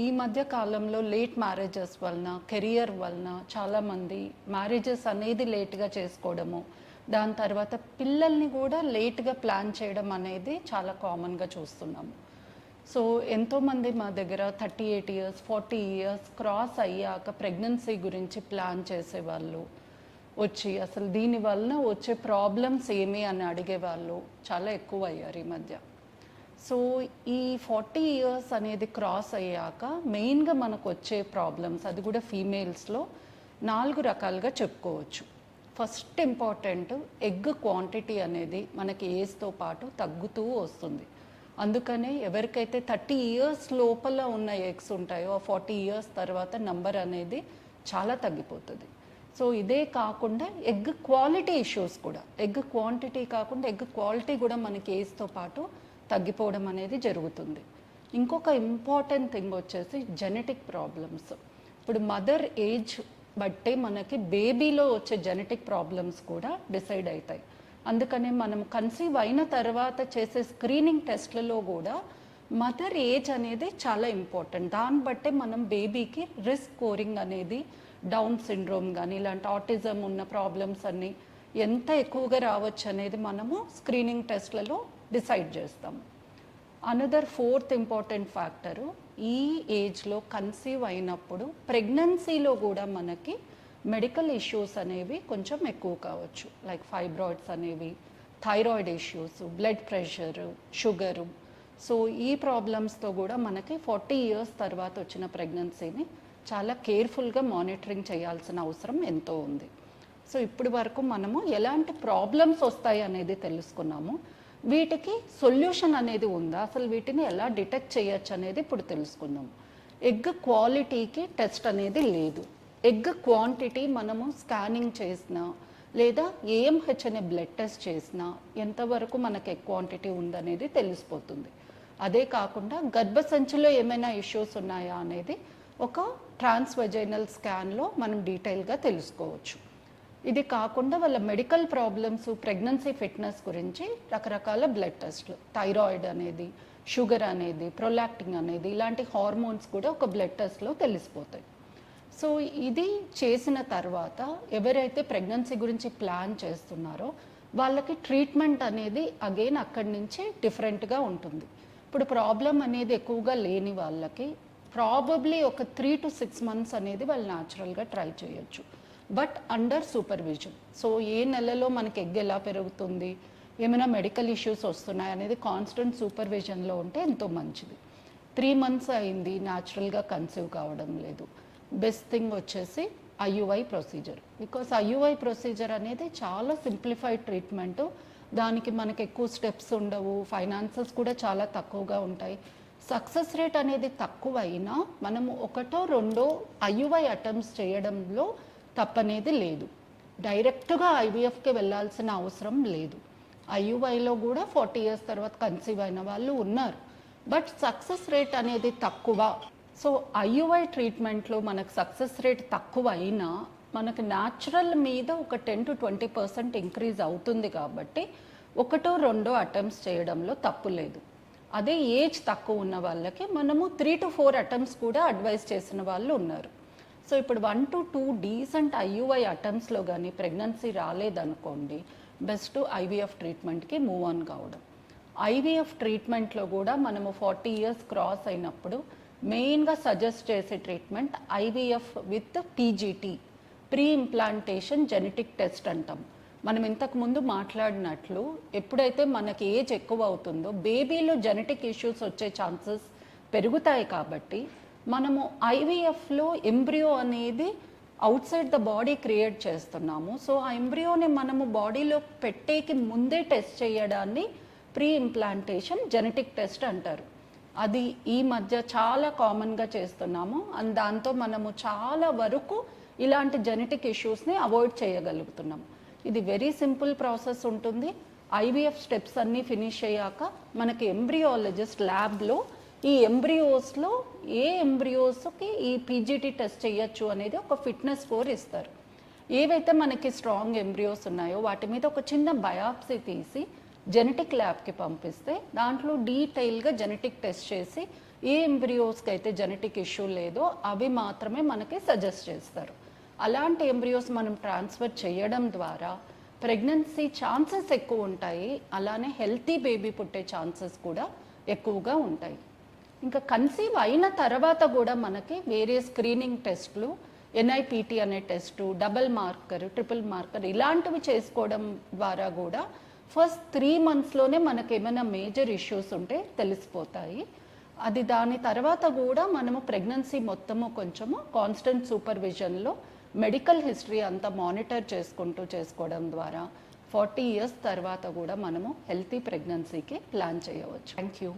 ఈ మధ్య కాలంలో లేట్ మ్యారేజెస్ వలన, కెరియర్ వలన చాలామంది మ్యారేజెస్ అనేది లేట్గా చేసుకోవడము, దాని తర్వాత పిల్లల్ని కూడా లేట్గా ప్లాన్ చేయడం అనేది చాలా కామన్గా చూస్తున్నాము. సో ఎంతోమంది మా దగ్గర 38 ఇయర్స్ 40 ఇయర్స్ క్రాస్ అయ్యాక ప్రెగ్నెన్సీ గురించి ప్లాన్ చేసేవాళ్ళు వచ్చి అసలు దీనివలన వచ్చే ప్రాబ్లమ్స్ ఏమి అని అడిగేవాళ్ళు చాలా ఎక్కువ అయ్యారు ఈ మధ్య. సో ఈ 40 ఇయర్స్ అనేది క్రాస్ అయ్యాక మెయిన్గా మనకు వచ్చే ప్రాబ్లమ్స్, అది కూడా ఫీమేల్స్లో 4 రకాలుగా చెప్పుకోవచ్చు. ఫస్ట్ ఇంపార్టెంట్, ఎగ్ క్వాంటిటీ అనేది మనకి ఏజ్తో పాటు తగ్గుతూ వస్తుంది. అందుకనే ఎవరికైతే 30 ఇయర్స్ లోపల ఉన్న ఎగ్స్ ఉంటాయో ఆ 40 ఇయర్స్ తర్వాత నంబర్ అనేది చాలా తగ్గిపోతుంది. సో ఇదే కాకుండా ఎగ్ క్వాలిటీ ఇష్యూస్ కూడా, ఎగ్ క్వాంటిటీ కాకుండా ఎగ్ క్వాలిటీ కూడా మనకి ఏజ్తో పాటు తగ్గిపోవడం అనేది జరుగుతుంది. ఇంకొక ఇంపార్టెంట్ థింగ్ వచ్చేసి జెనెటిక్ ప్రాబ్లమ్స్. ఇప్పుడు మదర్ ఏజ్ బట్టే మనకి బేబీలో వచ్చే జెనెటిక్ ప్రాబ్లమ్స్ కూడా డిసైడ్ అవుతాయి. అందుకనే మనం కన్సీవ్ అయిన తర్వాత చేసే స్క్రీనింగ్ టెస్ట్లలో కూడా మదర్ ఏజ్ అనేది చాలా ఇంపార్టెంట్. దాన్ని బట్టే మనం బేబీకి రిస్క్ స్కోరింగ్ అనేది, డౌన్ సిండ్రోమ్ కానీ ఇలాంటి ఆటిజం ఉన్న ప్రాబ్లమ్స్ అన్నీ ఎంత ఎక్కువగా రావచ్చు అనేది మనము స్క్రీనింగ్ టెస్ట్లలో డిసైడ్ చేస్తాము. అనదర్ 4th ఇంపార్టెంట్ ఫ్యాక్టరు, ఈ ఏజ్లో కన్సీవ్ అయినప్పుడు ప్రెగ్నెన్సీలో కూడా మనకి మెడికల్ ఇష్యూస్ అనేవి కొంచెం ఎక్కువ కావచ్చు. లైక్ ఫైబ్రాయిడ్స్ అనేవి, thyroid issues, blood pressure, sugar. So ఈ ప్రాబ్లమ్స్తో కూడా మనకి 40 ఇయర్స్ తర్వాత వచ్చిన ప్రెగ్నెన్సీని చాలా కేర్ఫుల్గా మానిటరింగ్ చేయాల్సిన అవసరం ఎంతో ఉంది. సో ఇప్పటి వరకు మనము ఎలాంటి ప్రాబ్లమ్స్ వస్తాయి అనేది తెలుసుకున్నాము. వీటికి సొల్యూషన్ అనేది ఉందా, అసలు వీటిని ఎలా డిటెక్ట్ చేయొచ్చు అనేది ఇప్పుడు తెలుసుకుందాం. ఎగ్ క్వాలిటీకి టెస్ట్ అనేది లేదు. ఎగ్ క్వాంటిటీ మనము స్కానింగ్ చేసినా లేదా ఏఎంహెచ్ అనే బ్లడ్ టెస్ట్ చేసినా ఎంతవరకు మనకు ఎగ్ క్వాంటిటీ ఉందనేది తెలిసిపోతుంది. అదే కాకుండా గర్భసంచిలో ఏమైనా ఇష్యూస్ ఉన్నాయా అనేది ఒక ట్రాన్స్వజైనల్ స్కాన్లో మనం డీటెయిల్గా తెలుసుకోవచ్చు. ఇది కాకుండా వాళ్ళ మెడికల్ ప్రాబ్లమ్స్, ప్రెగ్నెన్సీ ఫిట్నెస్ గురించి రకరకాల బ్లడ్ టెస్ట్లు, థైరాయిడ్ అనేది, షుగర్ అనేది, ప్రొలాక్టిన్ అనేది, ఇలాంటి హార్మోన్స్ కూడా ఒక బ్లడ్ టెస్ట్లో తెలిసిపోతాయి. సో ఇది చేసిన తర్వాత ఎవరైతే ప్రెగ్నెన్సీ గురించి ప్లాన్ చేస్తున్నారో వాళ్ళకి ట్రీట్మెంట్ అనేది అగైన్ అక్కడి నుంచి డిఫరెంట్గా ఉంటుంది. ఇప్పుడు ప్రాబ్లం అనేది ఎక్కువగా లేని వాళ్ళకి ప్రాబబ్లీ ఒక 3 to 6 months అనేది వాళ్ళు న్యాచురల్గా ట్రై చేయొచ్చు, బట్ అండర్ సూపర్విజన్. సో ఏ నెలలో మనకి ఎగ్ ఎలా పెరుగుతుంది, ఏమైనా మెడికల్ ఇష్యూస్ వస్తున్నాయి అనేది కాన్స్టెంట్ సూపర్విజన్లో ఉంటే ఎంతో మంచిది. 3 months అయింది, న్యాచురల్గా కన్సీవ్ కావడం లేదు, బెస్ట్ థింగ్ వచ్చేసి IUI procedure. Because IUI procedure అనేది చాలా సింప్లిఫైడ్ ట్రీట్మెంటు. దానికి మనకి ఎక్కువ స్టెప్స్ ఉండవు, ఫైనాన్సెస్ కూడా చాలా తక్కువగా ఉంటాయి. సక్సెస్ రేట్ అనేది తక్కువ అయినా మనము 1 or 2 ఐయుఐ అటెంప్ట్స్ చేయడంలో తప్పనేది లేదు. డైరెక్ట్గా ఐవీఎఫ్కి వెళ్ళాల్సిన అవసరం లేదు. ఐయుఐలో కూడా 40 ఇయర్స్ తర్వాత కన్సీవ్ అయిన వాళ్ళు ఉన్నారు, బట్ సక్సెస్ రేట్ అనేది తక్కువ. సో ఐయుఐ ట్రీట్మెంట్లో మనకు సక్సెస్ రేట్ తక్కువ అయినా మనకు న్యాచురల్ మీద ఒక 10 to 20% ఇంక్రీజ్ అవుతుంది. కాబట్టి 1 or 2 అటెంప్ట్స్ చేయడంలో తప్పు లేదు. అదే ఏజ్ తక్కువ ఉన్న వాళ్ళకి మనము 3 to 4 అటెంప్ట్స్ కూడా అడ్వైస్ చేసిన వాళ్ళు ఉన్నారు. సో ఇప్పుడు 1 to 2 డీసెంట్ ఐయుఐ అటెంప్ట్స్లో కానీ ప్రెగ్నెన్సీ రాలేదనుకోండి, బెస్ట్ ఐవీఎఫ్ ట్రీట్మెంట్కి మూవ్ ఆన్ కావడం. ఐవీఎఫ్ ట్రీట్మెంట్లో కూడా మనము 40 ఇయర్స్ క్రాస్ అయినప్పుడు మెయిన్గా సజెస్ట్ చేసే treatment IVF with PGT, pre implantation genetic test అంటాం. మనం ఇంతకుముందు మాట్లాడినట్లు ఎప్పుడైతే మనకి ఏజ్ ఎక్కువ అవుతుందో బేబీలో జెనెటిక్ ఇష్యూస్ వచ్చే ఛాన్సెస్ పెరుగుతాయి. కాబట్టి మనము ఐవీఎఫ్లో ఎంబ్రియో అనేది outside the body create చేస్తున్నాము. సో ఆ ఎంబ్రియోని మనము బాడీలో పెట్టేకి ముందే టెస్ట్ చేయడాన్ని ప్రీ ఇంప్లాంటేషన్ జెనెటిక్ టెస్ట్ అంటారు. అది ఈ మధ్య చాలా కామన్గా చేస్తున్నాము. అండ్ దాంతో మనము చాలా వరకు ఇలాంటి జెనెటిక్ ఇష్యూస్ని అవాయిడ్ చేయగలుగుతున్నాము. ఇది వెరీ సింపుల్ ప్రాసెస్ ఉంటుంది. ఐవీఎఫ్ స్టెప్స్ అన్నీ ఫినిష్ అయ్యాక మనకి ఎంబ్రియాలజిస్ట్ ల్యాబ్లో ఈ ఎంబ్రియోస్లో ఏ ఎంబ్రియోస్కి ఈ పీజీటీ టెస్ట్ చేయొచ్చు అనేది ఒక ఫిట్నెస్ స్కోర్ ఇస్తారు. ఏవైతే మనకి స్ట్రాంగ్ ఎంబ్రియోస్ ఉన్నాయో వాటి మీద ఒక చిన్న బయాప్సీ తీసి జెనెటిక్ ల్యాబ్కి పంపిస్తే దాంట్లో డీటెయిల్గా జెనెటిక్ టెస్ట్ చేసి ఏ ఎంబ్రియోస్కి అయితే జెనెటిక్ ఇష్యూ లేదో అవి మాత్రమే మనకి సజెస్ట్ చేస్తారు. అలాంటి ఎంబ్రియోస్ మనం ట్రాన్స్ఫర్ చేయడం ద్వారా ప్రెగ్నెన్సీ ఛాన్సెస్ ఎక్కువ ఉంటాయి, అలానే హెల్తీ బేబీ పుట్టే ఛాన్సెస్ కూడా ఎక్కువగా ఉంటాయి. ఇంకా కన్సీవ్ అయిన తర్వాత కూడా మనకి వేరే స్క్రీనింగ్ టెస్ట్లు, ఎన్ఐపిటి అనే test, double marker, triple marker ఇలాంటివి చేసుకోవడం ద్వారా కూడా ఫస్ట్ 3 monthsలోనే మనకి ఏమైనా మేజర్ ఇష్యూస్ ఉంటే తెలిసిపోతాయి. అది దాని తర్వాత కూడా మనము ప్రెగ్నెన్సీ మొత్తము కొంచెము కాన్స్టెంట్ సూపర్విజన్లో మెడికల్ హిస్టరీ అంతా మానిటర్ చేసుకుంటూ చేసుకోవడం ద్వారా 40 years తర్వాత కూడా మనము హెల్తీ ప్రెగ్నెన్సీకి ప్లాన్ చేయవచ్చు. Thank you.